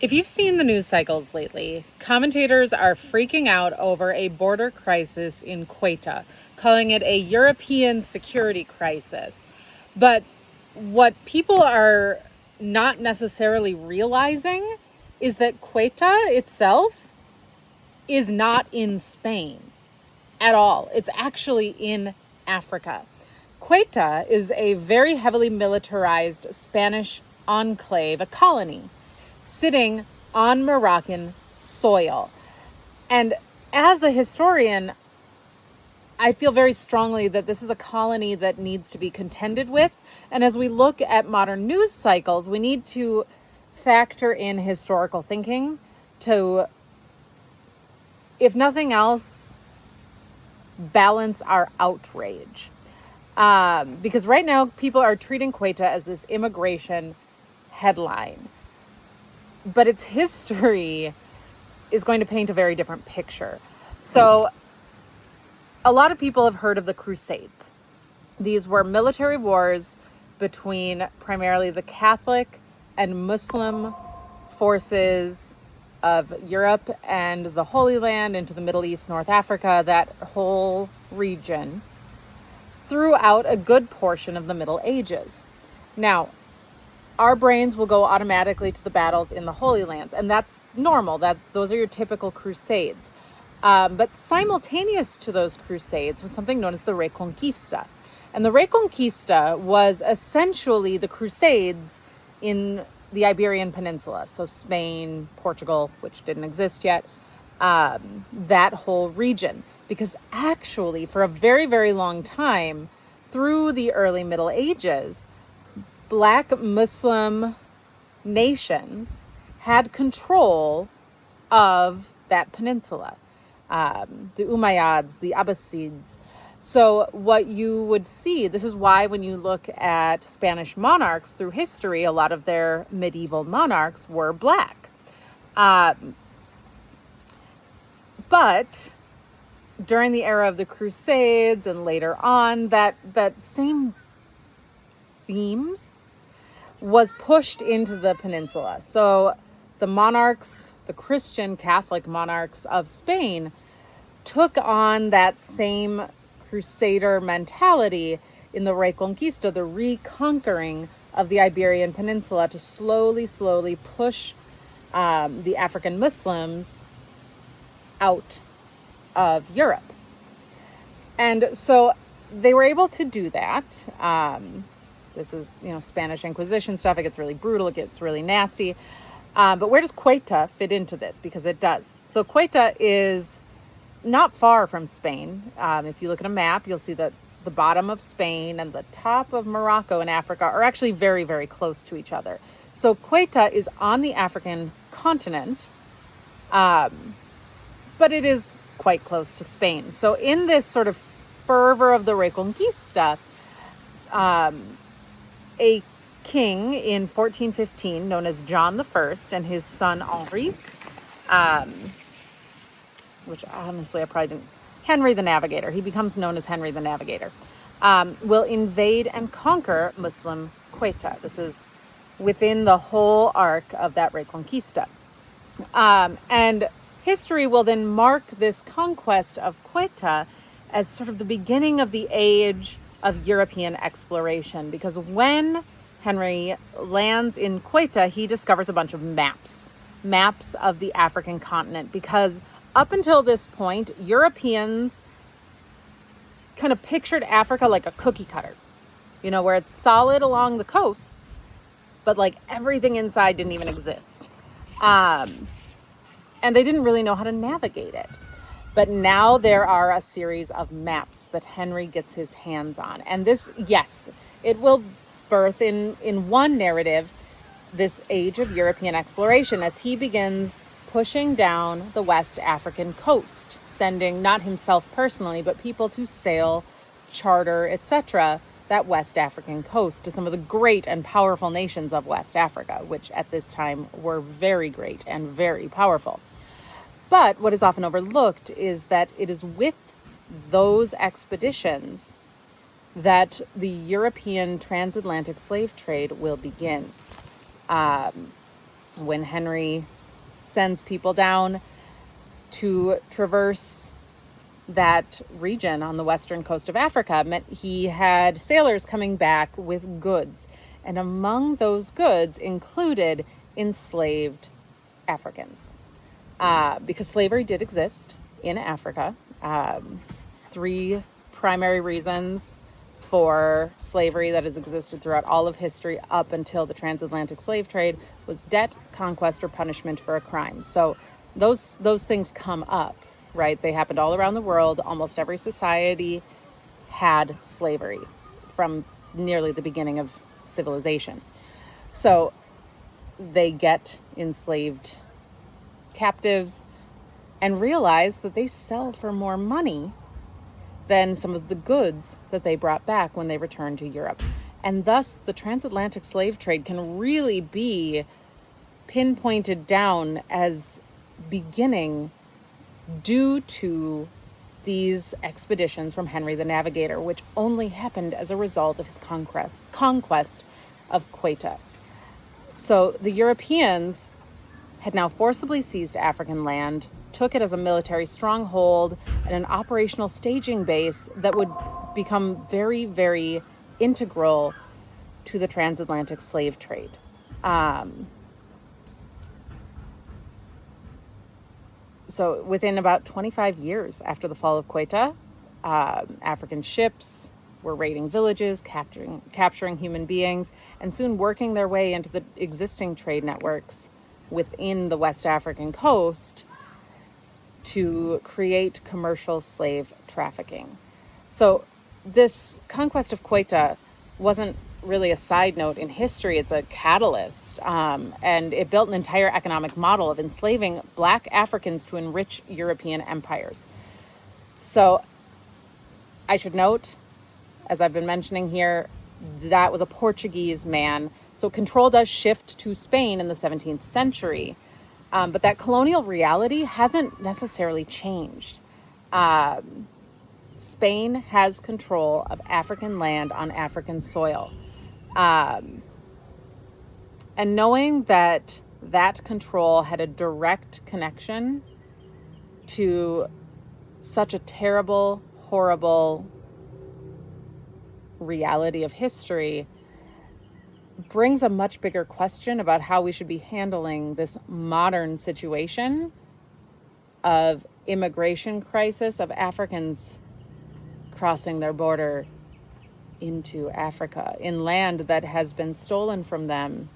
If you've seen the news cycles lately, commentators are freaking out over a border crisis in Ceuta, calling it a European security crisis. But what people are not necessarily realizing is that Ceuta itself is not in Spain at all. It's actually in Africa. Ceuta is a very heavily militarized Spanish enclave, a colony, sitting on Moroccan soil. And as a historian, I feel very strongly that this is a colony that needs to be contended with. And as we look at modern news cycles, we need to factor in historical thinking to, if nothing else, balance our outrage. Because right now, people are treating Ceuta as this immigration headline. But its history is going to paint a very different picture. So a lot of people have heard of the Crusades. These were military wars between primarily the Catholic and Muslim forces of Europe and the Holy Land into the Middle East, North Africa, that whole region, throughout a good portion of the Middle Ages. Now, our brains will go automatically to the battles in the Holy Lands, and that's normal. Those are your typical crusades. But simultaneous to those crusades was something known as the Reconquista. And the Reconquista was essentially the crusades in the Iberian Peninsula, so Spain, Portugal, which didn't exist yet, that whole region. Because actually, for a very, very long time, through the early Middle Ages, Black Muslim nations had control of that peninsula. The Umayyads, the Abbasids. So what you would see, this is why when you look at Spanish monarchs through history, a lot of their medieval monarchs were Black. But during the era of the Crusades and later on, that same themes was pushed into the peninsula. So the monarchs, the Christian Catholic monarchs of Spain, took on that same crusader mentality in the Reconquista, the reconquering of the Iberian Peninsula, to slowly push the African Muslims out of Europe. And so they were able to do that. This is, Spanish Inquisition stuff. It gets really brutal. It gets really nasty. But where does Ceuta fit into this? Because it does. So Ceuta is not far from Spain. If you look at a map, you'll see that the bottom of Spain and the top of Morocco in Africa are actually very, very close to each other. So Ceuta is on the African continent, but it is quite close to Spain. So in this sort of fervor of the Reconquista, a king in 1415 known as John I and his son Henrique, which honestly I probably didn't, Henry the Navigator, he becomes known as Henry the Navigator, will invade and conquer Muslim Ceuta. This is within the whole arc of that Reconquista. And history will then mark this conquest of Ceuta as sort of the beginning of the age of European exploration, because when Henry lands in Ceuta, he discovers a bunch of maps of the African continent, because up until this point, Europeans kind of pictured Africa like a cookie cutter, where it's solid along the coasts, but like everything inside didn't even exist. And they didn't really know how to navigate it. But now there are a series of maps that Henry gets his hands on. And this, yes, it will birth in one narrative this age of European exploration as he begins pushing down the West African coast, sending not himself personally, but people to sail, charter, etc., that West African coast to some of the great and powerful nations of West Africa, which at this time were very great and very powerful. But what is often overlooked is that it is with those expeditions that the European transatlantic slave trade will begin. when Henry sends people down to traverse that region on the western coast of Africa, meant he had sailors coming back with goods. And among those goods included enslaved Africans. Because slavery did exist in Africa. 3 primary reasons for slavery that has existed throughout all of history up until the transatlantic slave trade was debt, conquest, or punishment for a crime. So those things come up, right? They happened all around the world. Almost every society had slavery from nearly the beginning of civilization. So they get enslaved captives and realize that they sell for more money than some of the goods that they brought back when they returned to Europe. And thus the transatlantic slave trade can really be pinpointed down as beginning due to these expeditions from Henry the Navigator, which only happened as a result of his conquest of Ceuta. So the Europeans had now forcibly seized African land, took it as a military stronghold and an operational staging base that would become very, very integral to the transatlantic slave trade. So within about 25 years after the fall of Ceuta, African ships were raiding villages, capturing human beings, and soon working their way into the existing trade networks within the West African coast to create commercial slave trafficking. So this conquest of Ceuta wasn't really a side note in history, it's a catalyst. And it built an entire economic model of enslaving Black Africans to enrich European empires. So I should note, as I've been mentioning here, that was a Portuguese man. So control does shift to Spain in the 17th century. But that colonial reality hasn't necessarily changed. Spain has control of African land on African soil. And knowing that that control had a direct connection to such a terrible, horrible reality of history brings a much bigger question about how we should be handling this modern situation of immigration crisis of Africans crossing their border into Africa in land that has been stolen from them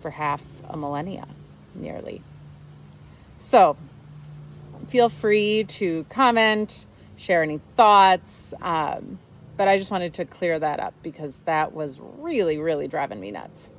for half a millennia, nearly. So feel free to comment, share any thoughts, but I just wanted to clear that up because that was really, really driving me nuts.